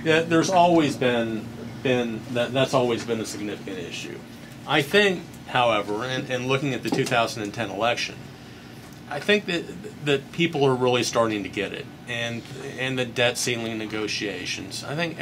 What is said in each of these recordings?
Yeah, there's always been that's always been a significant issue. I think, however, and looking at the 2010 election, I think that people are really starting to get it, and the debt ceiling negotiations. I think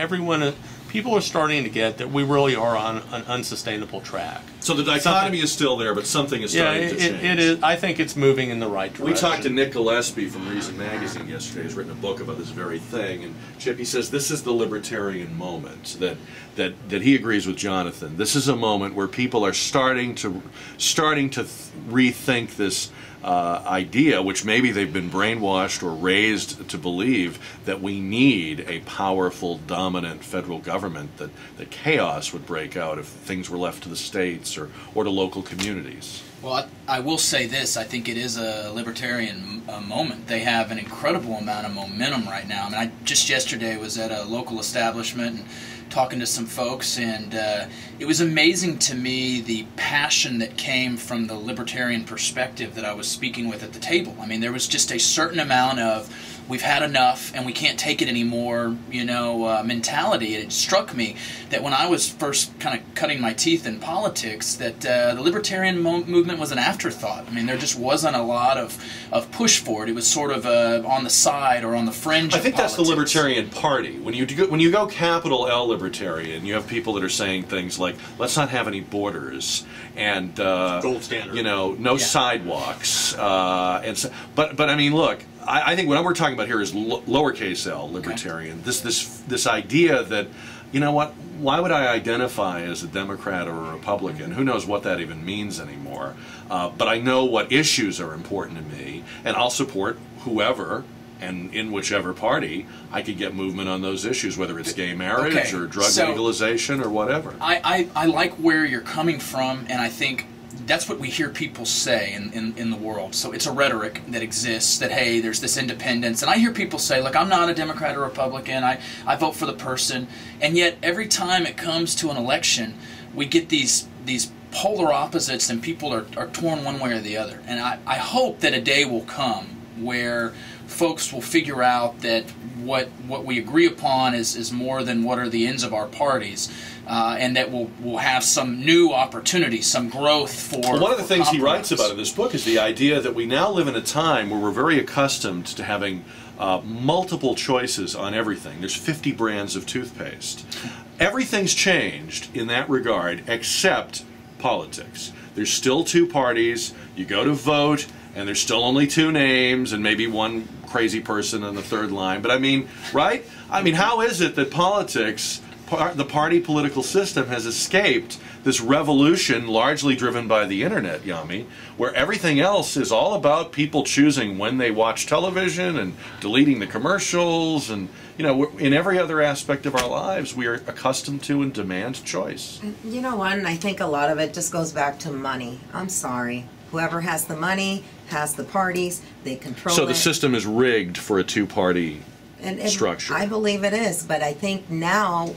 people are starting to get that we really are on an unsustainable track. So the dichotomy is still there, but something is starting to change. It is. I think it's moving in the right direction. We talked to Nick Gillespie from Reason Magazine yesterday. He's written a book about this very thing, and Chip, he says this is the libertarian moment that he agrees with Jonathan. This is a moment where people are starting to rethink this idea, which maybe they've been brainwashed or raised to believe, that we need a powerful, dominant federal government, that chaos would break out if things were left to the states or to local communities. Well, I will say this. I think it is a libertarian moment. They have an incredible amount of momentum right now. I mean, I just yesterday was at a local establishment and talking to some folks, and it was amazing to me the passion that came from the libertarian perspective that I was speaking with at the table. I mean, there was just a certain amount of we've had enough and we can't take it anymore, mentality. And it struck me that when I was first kind of cutting my teeth in politics, that the libertarian movement was an afterthought. I mean, there just wasn't a lot of push for it. It was sort of on the side or on the fringe of I think politics. That's the Libertarian Party. When you go capital L libertarian, you have people that are saying things like, let's not have any borders, and gold standard. No sidewalks, and so, but I mean, look, I think what we're talking about here is lowercase l libertarian. Okay. This idea that, you know what, why would I identify as a Democrat or a Republican? Who knows what that even means anymore? But I know what issues are important to me, and I'll support whoever, and in whichever party I could get movement on those issues, whether it's gay marriage or drug legalization or whatever. I like where you're coming from, and I think that's what we hear people say in the world. So it's a rhetoric that exists that, hey, there's this independence. And I hear people say, look, I'm not a Democrat or Republican. I vote for the person. And yet every time it comes to an election, we get these polar opposites, and people are torn one way or the other. And I hope that a day will come where folks will figure out that what we agree upon is more than what are the ends of our parties, and that we'll have some new opportunity, some growth for. Well, one of the things he writes about in this book is the idea that we now live in a time where we're very accustomed to having multiple choices on everything. There's 50 brands of toothpaste. Everything's changed in that regard except politics. There's still two parties. You go to vote, and there's still only two names and maybe one crazy person on the third line. But I mean, right? I mean, how is it that politics, the party political system, has escaped this revolution largely driven by the internet, Yami, where everything else is all about people choosing when they watch television and deleting the commercials, and in every other aspect of our lives we are accustomed to and demand choice. You know what, and I think a lot of it just goes back to money. I'm sorry. Whoever has the money has the parties, they control it. So the system is rigged for a two-party structure. I believe it is, but I think now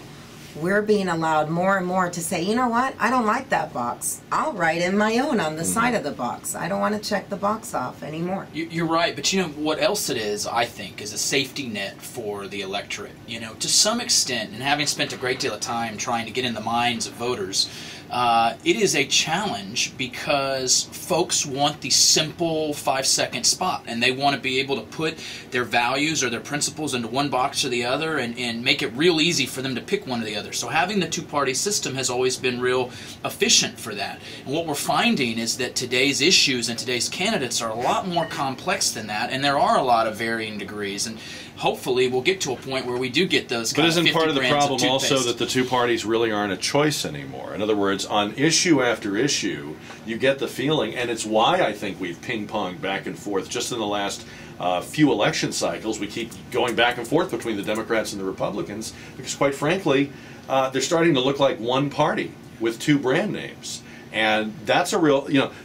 we're being allowed more and more to say, you know what, I don't like that box. I'll write in my own on the side of the box. I don't want to check the box off anymore. You're right, but what else it is, I think, is a safety net for the electorate. To some extent, and having spent a great deal of time trying to get in the minds of voters, it is a challenge because folks want the simple 5-second spot, and they want to be able to put their values or their principles into one box or the other, and make it real easy for them to pick one or the other. So having the two-party system has always been real efficient for that. And what we're finding is that today's issues and today's candidates are a lot more complex than that, and there are a lot of varying degrees. And hopefully we'll get to a point where we do get those kind of 50 But isn't part of the problem also toothpaste. that the two parties really aren't a choice anymore? In other words, on issue after issue, you get the feeling, and it's why I think we've ping-ponged back and forth just in the last few election cycles. We keep going back and forth between the Democrats and the Republicans because, quite frankly, they're starting to look like one party with two brand names. And that's a real,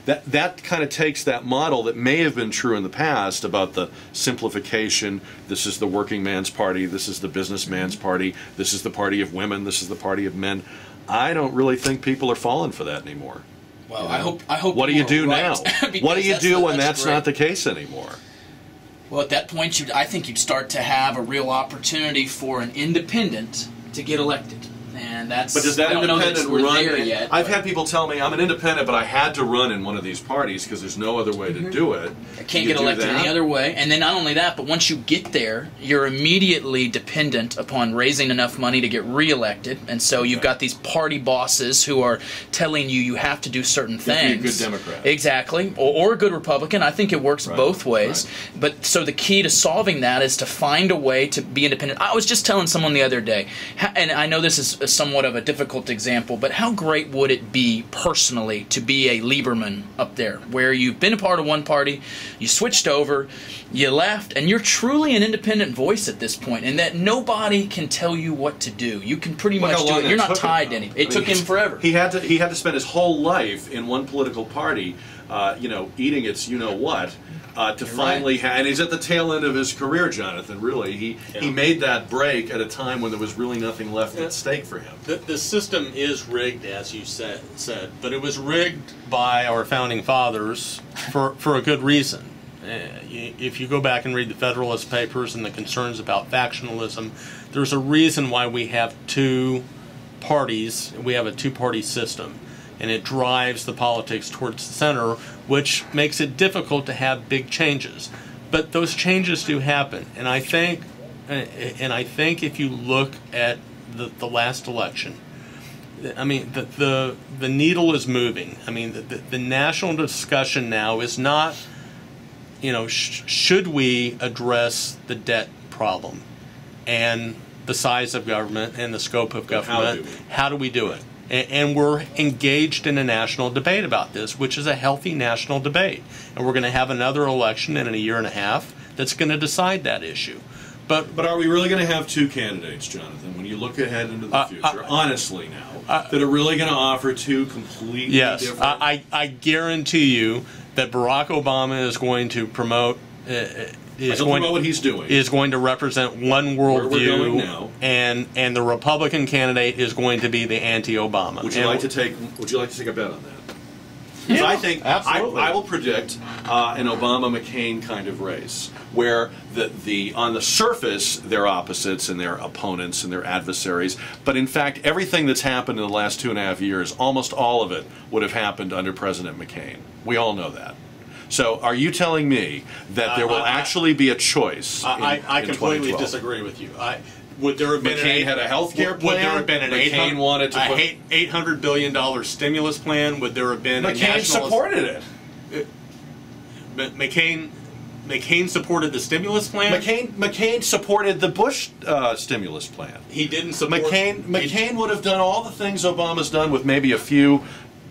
that kind of takes that model that may have been true in the past about the simplification. This is the working man's party. This is the businessman's party. This is the party of women. This is the party of men. I don't really think people are falling for that anymore. Well, I hope. What do you do now? What do you do when that's great. not the case anymore? Well, at that point, I think you'd start to have a real opportunity for an independent to get elected. And that's, but does that I don't know that independent we're run? there yet. I've had people tell me I'm an independent, but I had to run in one of these parties because there's no other way to do it. I can't get elected any other way. And then not only that, but once you get there, you're immediately dependent upon raising enough money to get reelected. And so you've got these party bosses who are telling you have to do certain things. Be a good Democrat. Exactly. Or a good Republican. I think it works both ways. Right. But so the key to solving that is to find a way to be independent. I was just telling someone the other day, and I know this is somewhat of a difficult example, but how great would it be personally to be a Lieberman up there, where you've been a part of one party, you switched over, you left, and you're truly an independent voice at this point, and that nobody can tell you what to do. You can pretty much do it. You're not tied to anything. It took him forever. He had to spend his whole life in one political party, eating its you-know-what, to finally and he's at the tail end of his career, Jonathan, really. He made that break at a time when there was really nothing left at stake for him. The system is rigged, as you said, but it was rigged by our founding fathers for a good reason. If you go back and read the Federalist Papers and the concerns about factionalism, there's a reason why we have two parties, we have a two-party system. And it drives the politics towards the center, which makes it difficult to have big changes. But those changes do happen, and I think if you look at the last election, I mean the needle is moving. I mean the national discussion now is not, should we address the debt problem and the size of government and the scope of government? How do we do it? And we're engaged in a national debate about this, which is a healthy national debate. And we're going to have another election in a year and a half that's going to decide that issue. But are we really going to have two candidates, Jonathan, when you look ahead into the future, honestly now, that are really going to offer two completely different... I guarantee you that Barack Obama is going to promote... is going to represent one worldview, and the Republican candidate is going to be the anti-Obama. Would you like to take a bet on that? Because I think I will predict an Obama-McCain kind of race, where on the surface they're opposites and they're opponents and they're adversaries, but in fact everything that's happened in the last 2.5 years, almost all of it would have happened under President McCain. We all know that. So are you telling me that there will actually be a choice I completely disagree with you. Would there have been McCain had a health care plan? Would there have been an $800 billion stimulus plan? Would there have been McCain a national... supported it. McCain supported the stimulus plan? McCain supported the Bush stimulus plan. He didn't support... McCain would have done all the things Obama's done with maybe a few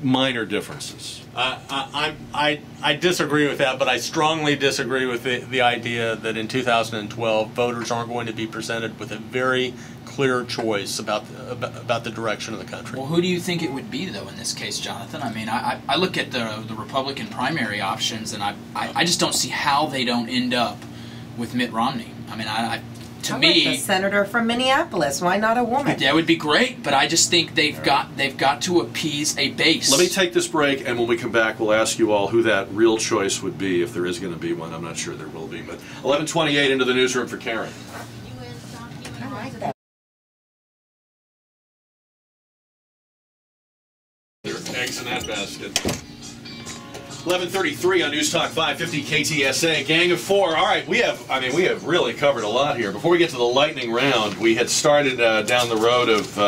minor differences. I disagree with that, but I strongly disagree with the idea that in 2012 voters aren't going to be presented with a very clear choice about the direction of the country. Well, who do you think it would be, though, in this case, Jonathan? I mean, I look at the Republican primary options, and I just don't see how they don't end up with Mitt Romney. I mean, to me, like the senator from Minneapolis. Why not a woman? That would be great, but I just think they've got to appease a base. Let me take this break, and when we come back, we'll ask you all who that real choice would be, if there is going to be one. I'm not sure there will be, but 11:28 into the newsroom for Karen. I like that. Eggs in that basket. 11:33 on News Talk 550 KTSA. Gang of four. All right, we have really covered a lot here. Before we get to the lightning round, we had started down the road of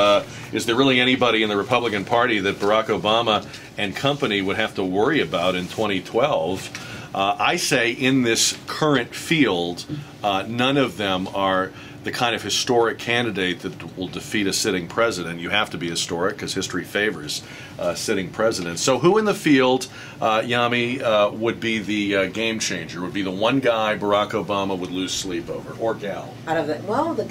is there really anybody in the Republican Party that Barack Obama and company would have to worry about in 2012? I say in this current field, none of them are the kind of historic candidate that will defeat a sitting president. You have to be historic because history favors sitting presidents. So who in the field, Yami, would be the game changer, would be the one guy Barack Obama would lose sleep over, or gal? The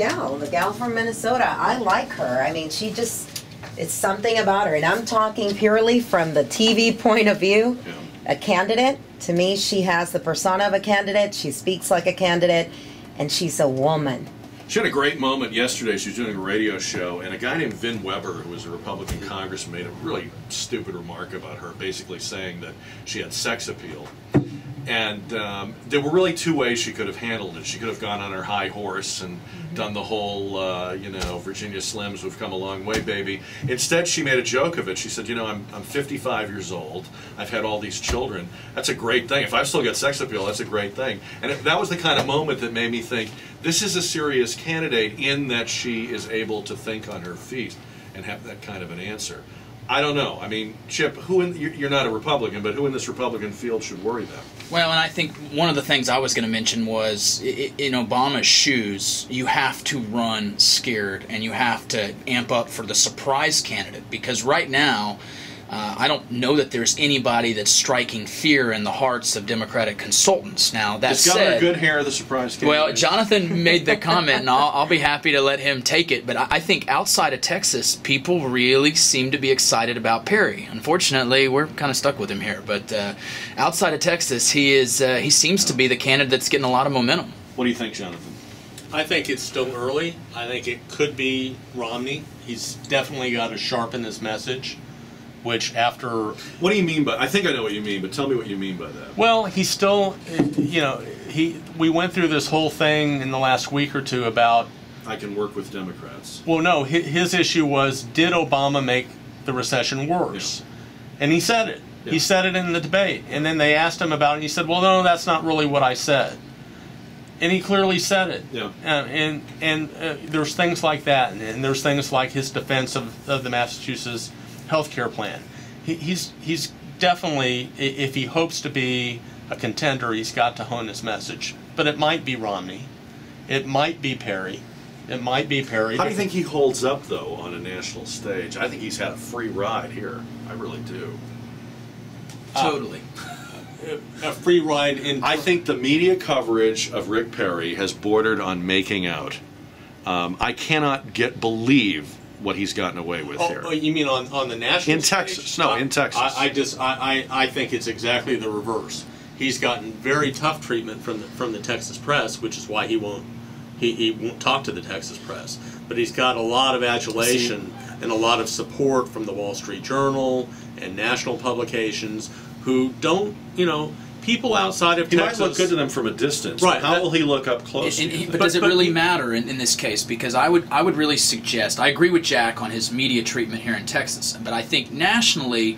gal from Minnesota. I like her. I mean, it's something about her. And I'm talking purely from the TV point of view. Yeah. A candidate, to me, she has the persona of a candidate. She speaks like a candidate, and she's a woman. She had a great moment yesterday. She was doing a radio show, and a guy named Vin Weber, who was a Republican congressman, made a really stupid remark about her, basically saying that she had sex appeal. And there were really two ways she could have handled it. She could have gone on her high horse and done the whole, you know, Virginia Slims, we've come a long way, baby. Instead, she made a joke of it. She said, you know, I'm 55 years old. I've had all these children. That's a great thing. If I've still got sex appeal, that's a great thing. And that was the kind of moment that made me think, this is a serious candidate in that she is able to think on her feet and have that kind of an answer. I don't know. I mean, Chip, you're not a Republican, but who in this Republican field should worry them? Well, and I think one of the things I was going to mention was in Obama's shoes, you have to run scared and you have to amp up for the surprise candidate, because right now, I don't know that there's anybody that's striking fear in the hearts of Democratic consultants. Now, that said, Governor Goodhair the surprise candidate? Well, Jonathan made the comment, and I'll be happy to let him take it. But I think outside of Texas, people really seem to be excited about Perry. Unfortunately, we're kind of stuck with him here. But outside of Texas, he seems to be the candidate that's getting a lot of momentum. What do you think, Jonathan? I think it's still early. I think it could be Romney. He's definitely got to sharpen his message. Which after... What do you mean by... I think I know what you mean, but tell me what you mean by that. Well, he's still, you know, we went through this whole thing in the last week or two about... I can work with Democrats. Well, no, his issue was, did Obama make the recession worse? Yeah. And he said it. Yeah. He said it in the debate. And then they asked him about it, and he said, well, no, that's not really what I said. And he clearly said it. Yeah. And there's things like that, and there's things like his defense of the Massachusetts healthcare plan. He's definitely, if he hopes to be a contender, he's got to hone his message. But it might be Romney. It might be Perry. It might be Perry. How do you think he holds up, though, on a national stage? I think he's had a free ride here. I really do. Totally. A free ride in... I think the media coverage of Rick Perry has bordered on making out. I cannot believe what he's gotten away with here. Oh, you mean on the national in stage? Texas? No, in Texas. I think it's exactly the reverse. He's gotten very tough treatment from the Texas press, which is why he won't talk to the Texas press. But he's got a lot of adulation and a lot of support from the Wall Street Journal and national publications who don't, you know, people outside of Texas... He might look good to them from a distance. Right. How will he look up close? But does it really matter in this case? Because I would really suggest... I agree with Jack on his media treatment here in Texas, but I think nationally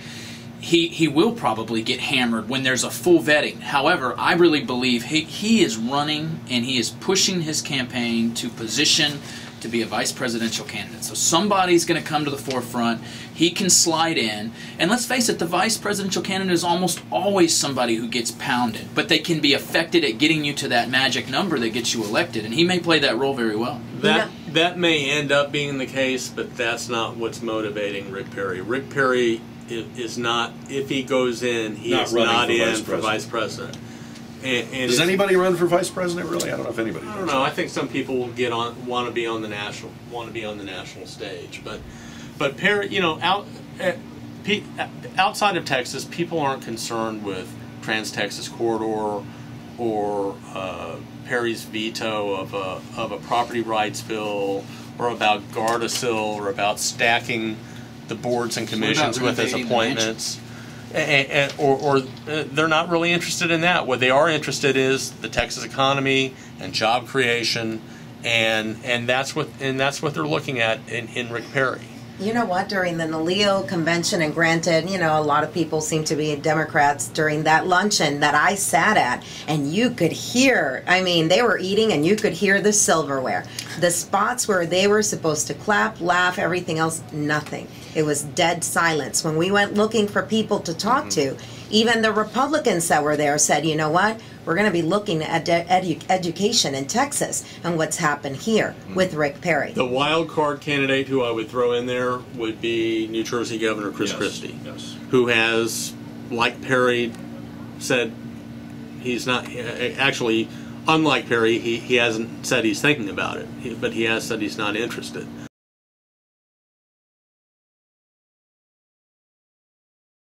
he will probably get hammered when there's a full vetting. However, I really believe he is running and he is pushing his campaign to position to be a vice presidential candidate. So somebody's going to come to the forefront. He can slide in. And let's face it, the vice presidential candidate is almost always somebody who gets pounded. But they can be effective at getting you to that magic number that gets you elected. And he may play that role very well. That may end up being the case, but that's not what's motivating Rick Perry. Rick Perry is not, if he goes in, he's not in for vice president. And does anybody run for vice president? Really, I don't know if anybody. I don't know. I think some people will want to be on the national stage, but Perry, you know, outside of Texas, people aren't concerned with Trans-Texas Corridor or Perry's veto of a property rights bill, or about Gardasil, or about stacking the boards and commissions with his appointments. Or they're not really interested in that. What they are interested is the Texas economy and job creation, and that's what they're looking at in Rick Perry. You know what? During the Naleo convention, and granted, you know, a lot of people seem to be Democrats during that luncheon that I sat at, and you could hear, I mean, they were eating and you could hear the silverware. The spots where they were supposed to clap, laugh, everything else, nothing. It was dead silence. When we went looking for people to talk to, even the Republicans that were there said, you know what? We're going to be looking at education in Texas and what's happened here with Rick Perry. The wild card candidate who I would throw in there would be New Jersey Governor Chris Christie, who has, like Perry said, he's not, actually, unlike Perry, he hasn't said he's thinking about it, but he has said he's not interested.